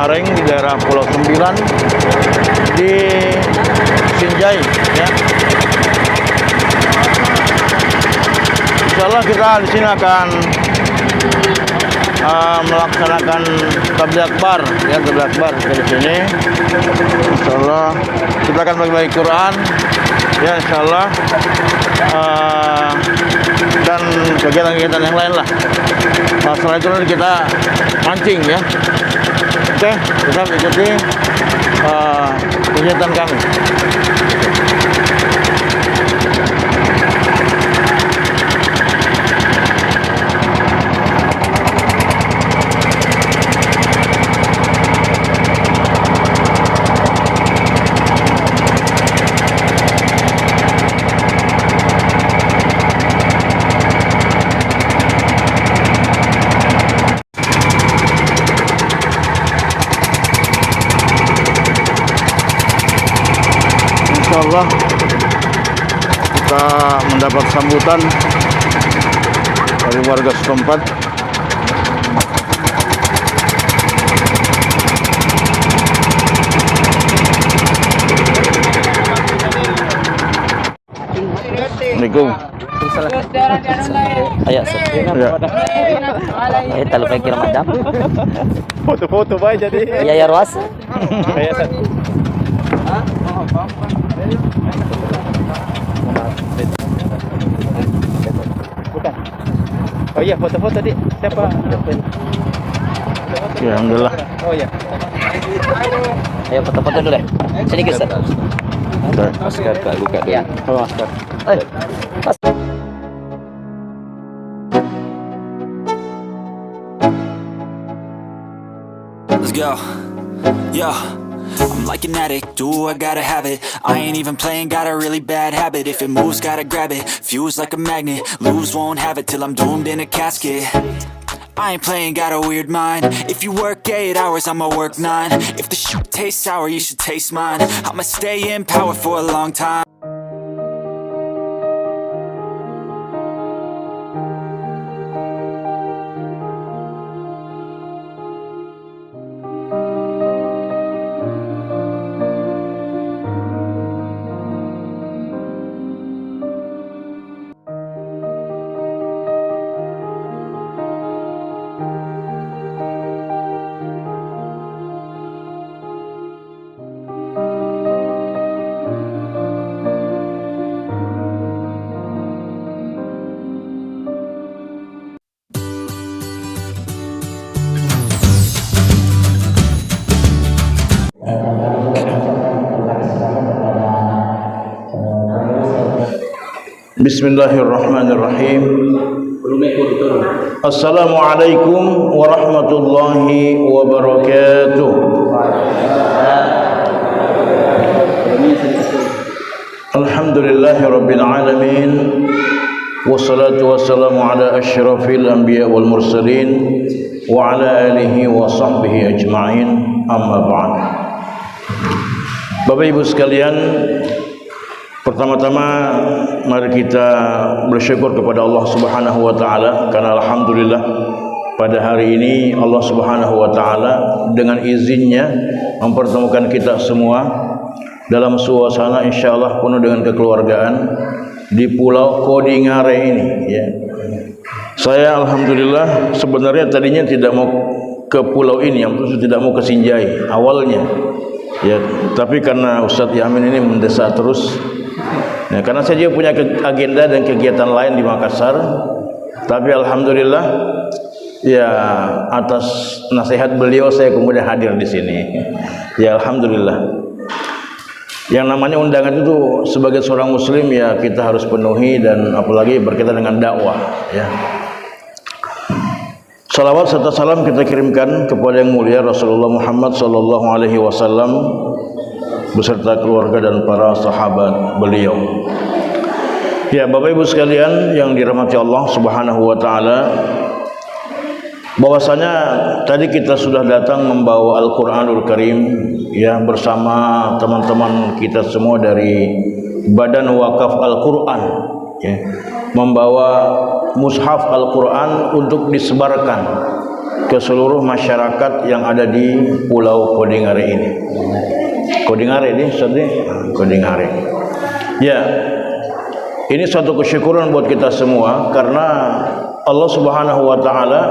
Cengkareng di daerah Pulau Sembilan di Sinjai ya. Insyaallah kita di sini akan melaksanakan tabligh akbar ya, tabligh akbar di sini. Insyaallah kita akan bagi-bagi Quran ya, insyaallah, dan kegiatan-kegiatan yang lain lah. Setelah itu nanti kita mancing ya. Oke, kita ikuti kegiatan kami. Insyaallah kita mendapat sambutan dari warga setempat. Assalamualaikum. Ayo, ayo talu kayak kira madam. Foto-foto baik jadi. Iya ya ruas. Kayak bukan. Oh iya, foto-foto di siapa? Ya, alhamdulillah. Oh iya. Ayo foto-foto dulu deh. Sini Ustaz. Masker Kak buka dulu. Ya. Oh, masker. Pas. Let's go. Yo, I'm like an addict, do I gotta have it. I ain't even playing, got a really bad habit. If it moves, gotta grab it, fuse like a magnet. Lose, won't have it till I'm doomed in a casket. I ain't playing, got a weird mind. If you work 8 hours, I'ma work 9. If the shit tastes sour, you should taste mine. I'ma stay in power for a long time. Bismillahirrahmanirrahim. Assalamualaikum warahmatullahi wabarakatuh. Alhamdulillahi rabbil alamin. Wassalatu wassalamu ala asyrafil anbiya wal mursalin wa ala alihi wa sahbihi ajma'in. Amma ba'd. Bapak Ibu sekalian, pertama-tama mari kita bersyukur kepada Allah Subhanahu wa taala karena alhamdulillah pada hari ini Allah Subhanahu wa taala dengan izinnya mempertemukan kita semua dalam suasana insyaallah penuh dengan kekeluargaan di Pulau Kodingare ini ya. Saya alhamdulillah sebenarnya tadinya tidak mau ke pulau ini, yang tidak mau ke Sinjai awalnya. Ya, tapi karena Ustadz Yamin ini mendesak terus. Nah, karena saya juga punya agenda dan kegiatan lain di Makassar, tapi alhamdulillah ya atas nasihat beliau saya kemudian hadir di sini. Ya alhamdulillah. Yang namanya undangan itu sebagai seorang muslim ya kita harus penuhi, dan apalagi berkaitan dengan dakwah ya. Salawat serta salam kita kirimkan kepada yang mulia Rasulullah Muhammad sallallahu alaihi wasallam beserta keluarga dan para sahabat beliau. Ya, Bapak Ibu sekalian yang dirahmati Allah Subhanahu wa taala, bahwasanya tadi kita sudah datang membawa Al-Qur'anul Karim ya bersama teman-teman kita semua dari Badan Wakaf Al-Qur'an ya, membawa mushaf Al-Qur'an untuk disebarkan ke seluruh masyarakat yang ada di Pulau Kodingare ini. Kodingare ini, Kodingare. Ya, ini suatu kesyukuran buat kita semua karena Allah Subhanahu wa taala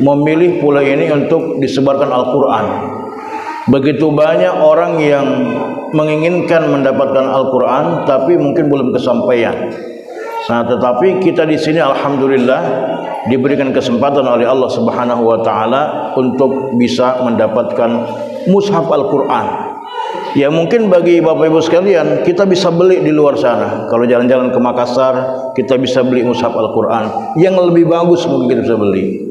memilih pulau ini untuk disebarkan Al-Qur'an. Begitu banyak orang yang menginginkan mendapatkan Al-Qur'an tapi mungkin belum kesampaian. Nah, tetapi kita di sini alhamdulillah diberikan kesempatan oleh Allah Subhanahu wa taala untuk bisa mendapatkan mushaf Al-Qur'an. Ya mungkin bagi Bapak Ibu sekalian kita bisa beli di luar sana. Kalau jalan-jalan ke Makassar kita bisa beli mushaf Al-Qur'an yang lebih bagus, mungkin kita bisa beli.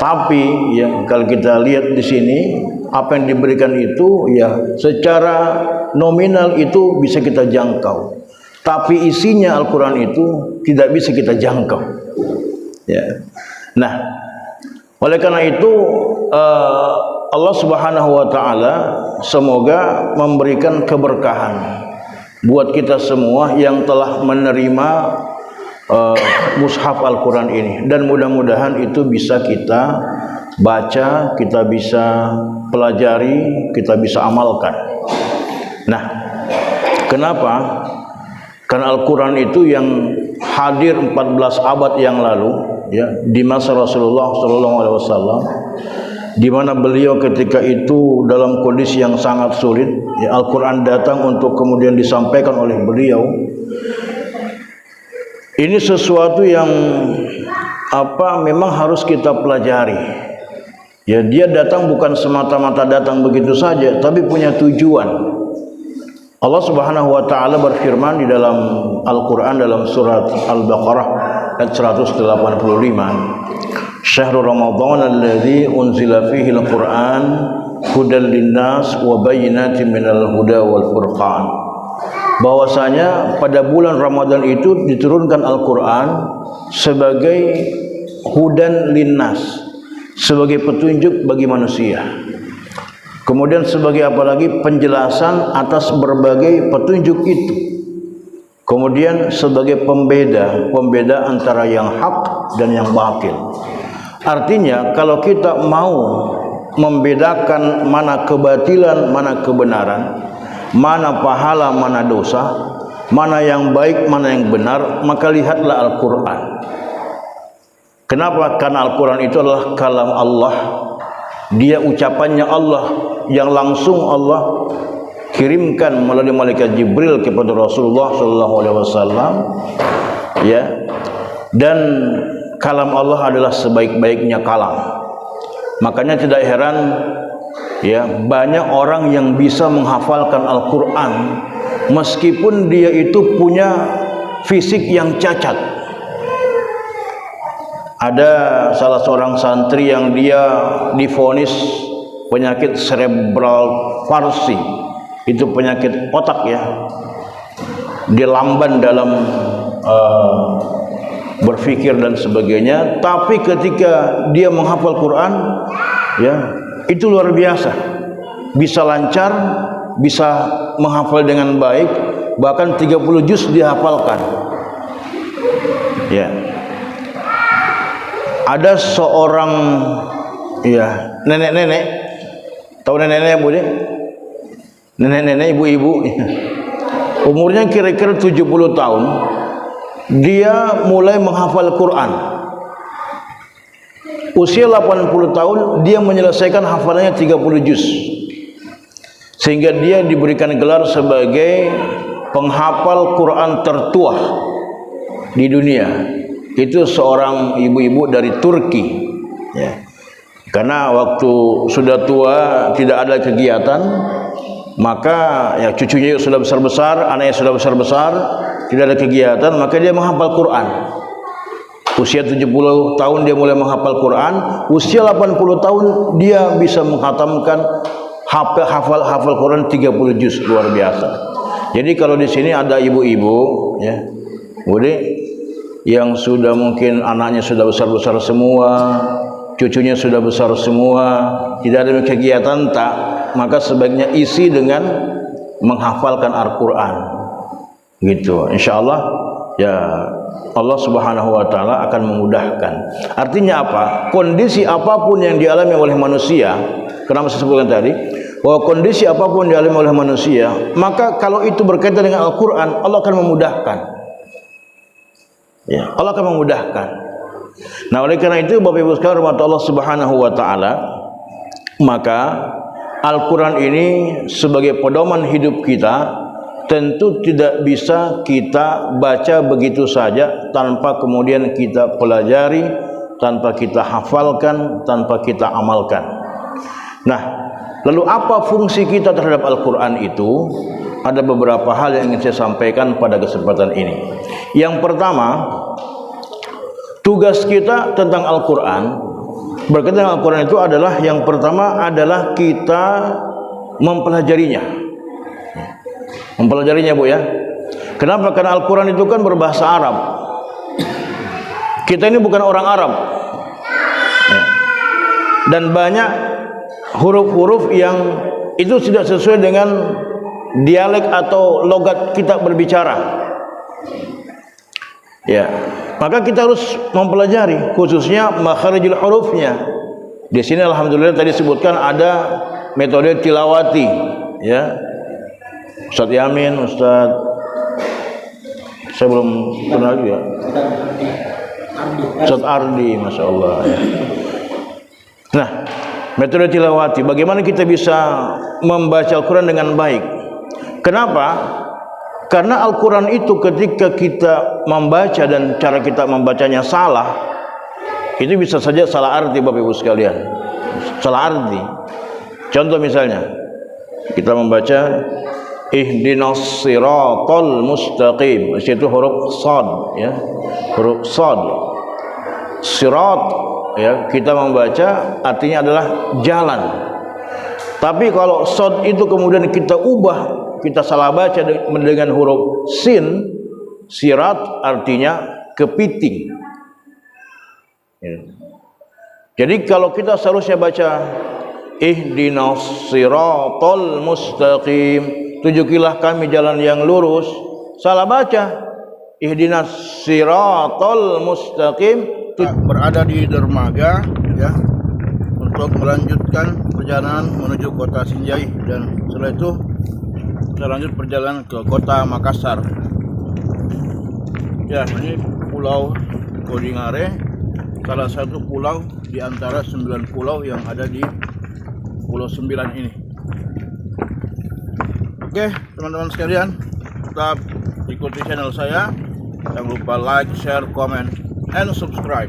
Tapi ya kalau kita lihat di sini apa yang diberikan itu ya secara nominal itu bisa kita jangkau. Tapi isinya Al-Qur'an itu tidak bisa kita jangkau. Ya. Nah, oleh karena itu Allah Subhanahu wa taala semoga memberikan keberkahan buat kita semua yang telah menerima mushaf Al-Qur'an ini, dan mudah-mudahan itu bisa kita baca, kita bisa pelajari, kita bisa amalkan. Nah, kenapa? Karena Al-Qur'an itu yang hadir 14 abad yang lalu ya, di masa Rasulullah SAW, di mana beliau ketika itu dalam kondisi yang sangat sulit ya, Al-Qur'an datang untuk kemudian disampaikan oleh beliau. Ini sesuatu yang memang harus kita pelajari. Ya, dia datang bukan semata-mata datang begitu saja, tapi punya tujuan. Allah Subhanahu wa taala berfirman di dalam Al-Qur'an dalam surat Al-Baqarah ayat 185. Syahrul Ramadan alladzi unzila fihi al-Qur'an hudal linnas wa bayyinatin minal huda wal furqan. Bahwasanya pada bulan Ramadan itu diturunkan Al-Qur'an sebagai hudan linnas, sebagai petunjuk bagi manusia. Kemudian sebagai apa lagi? Penjelasan atas berbagai petunjuk itu. Kemudian sebagai pembeda antara yang hak dan yang batil. Artinya kalau kita mau membedakan mana kebatilan, mana kebenaran, mana pahala, mana dosa, mana yang baik, mana yang benar, maka lihatlah Al-Qur'an. Kenapa? Karena Al-Qur'an itu adalah kalam Allah. Dia ucapannya Allah yang langsung Allah kirimkan melalui malaikat Jibril kepada Rasulullah SAW. Ya. Dan kalam Allah adalah sebaik-baiknya kalam. Makanya tidak heran ya, banyak orang yang bisa menghafalkan Al-Qur'an meskipun dia itu punya fisik yang cacat. Ada salah seorang santri yang dia divonis penyakit cerebral palsy. Itu penyakit otak ya. Dia lamban dalam berpikir dan sebagainya, tapi ketika dia menghafal Quran ya, itu luar biasa. Bisa lancar, bisa menghafal dengan baik, bahkan 30 juz dihafalkan. Ya. Ada seorang ya, nenek-nenek, tahu nenek-nenek Bu? Nenek-nenek, ibu-ibu. Umurnya kira-kira 70 tahun. Dia mulai menghafal Quran. Usia 80 tahun dia menyelesaikan hafalannya 30 juz. Sehingga dia diberikan gelar sebagai penghafal Quran tertua di dunia. Itu seorang ibu-ibu dari Turki ya. Karena waktu sudah tua tidak ada kegiatan, maka ya cucunya sudah besar-besar, anaknya sudah besar-besar, tidak ada kegiatan, maka dia menghafal Quran. Usia 70 tahun dia mulai menghafal Quran, usia 80 tahun dia bisa menghatamkan hafal Quran 30 juz, luar biasa. Jadi kalau di sini ada ibu-ibu ya, Bude, yang sudah mungkin anaknya sudah besar-besar semua, cucunya sudah besar semua, tidak ada kegiatan tak, maka sebaiknya isi dengan menghafalkan Al-Quran gitu. Insyaallah ya Allah Subhanahu wa taala akan memudahkan. Artinya apa? Kondisi apapun yang dialami oleh manusia, kenapa saya sebutkan tadi, bahwa kondisi apapun yang dialami oleh manusia, maka kalau itu berkaitan dengan Al-Qur'an, Allah akan memudahkan. Ya, Allah akan memudahkan. Nah, oleh karena itu Bapak Ibu sekalian rahmat Allah Subhanahu wa taala, maka Al-Quran ini sebagai pedoman hidup kita tentu tidak bisa kita baca begitu saja tanpa kemudian kita pelajari, tanpa kita hafalkan, tanpa kita amalkan. Nah, lalu apa fungsi kita terhadap Al-Quran itu? Ada beberapa hal yang ingin saya sampaikan pada kesempatan ini. Yang pertama, tugas kita tentang Al-Quran, berkaitan dengan Al-Quran itu adalah, yang pertama adalah kita mempelajarinya. Mempelajarinya, Bu, ya. Kenapa? Karena Al-Quran itu kan berbahasa Arab. Kita ini bukan orang Arab. Dan banyak huruf-huruf yang itu tidak sesuai dengan dialek atau logat kita berbicara. Ya, maka kita harus mempelajari khususnya makharijul hurufnya. Di sini alhamdulillah tadi sebutkan ada metode tilawati, ya. Ustaz Yamin, Ustaz saya belum kenal juga. Ustaz Ardi, Masya Allah, ya. Nah, metode tilawati, bagaimana kita bisa membaca Al-Quran dengan baik. Kenapa? Karena Al-Quran itu ketika kita membaca dan cara kita membacanya salah, itu bisa saja salah arti, Bapak Ibu sekalian. Salah arti. Contoh misalnya, kita membaca ihdinas siratal mustaqim, di situ huruf shad, ya. Huruf shad. Sirat, ya, kita membaca artinya adalah jalan. Tapi kalau shad itu kemudian kita ubah, kita salah baca dengan huruf sin, sirat artinya kepiting. Ya. Jadi kalau kita seharusnya baca ihdinas siratal mustaqim, tunjukilah kami jalan yang lurus, salah baca ihdinas siratal mustaqim. Berada di dermaga, ya, untuk melanjutkan perjalanan menuju kota Sinjai, dan setelah itu kita lanjut perjalanan ke kota Makassar. Ya, ini Pulau Kodingare, salah satu pulau di antara 9 pulau yang ada di Pulau 9 ini. Oke, teman-teman sekalian, tetap ikuti channel saya. Jangan lupa like, share, comment, and subscribe.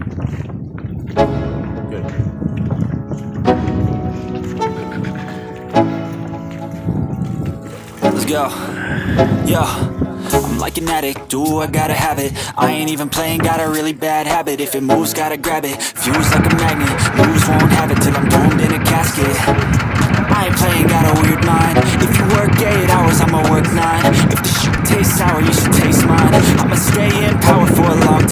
Okay. Let's go. Yo, I'm like an addict, do I gotta have it. I ain't even playing, got a really bad habit. If it moves, gotta grab it. Fuse like a magnet, lose, won't have it till I'm doomed in a casket. I ain't playing, got a weird mind. If you work 8 hours, I'ma work 9. If the shit tastes sour, you should taste mine. I'ma stay in power.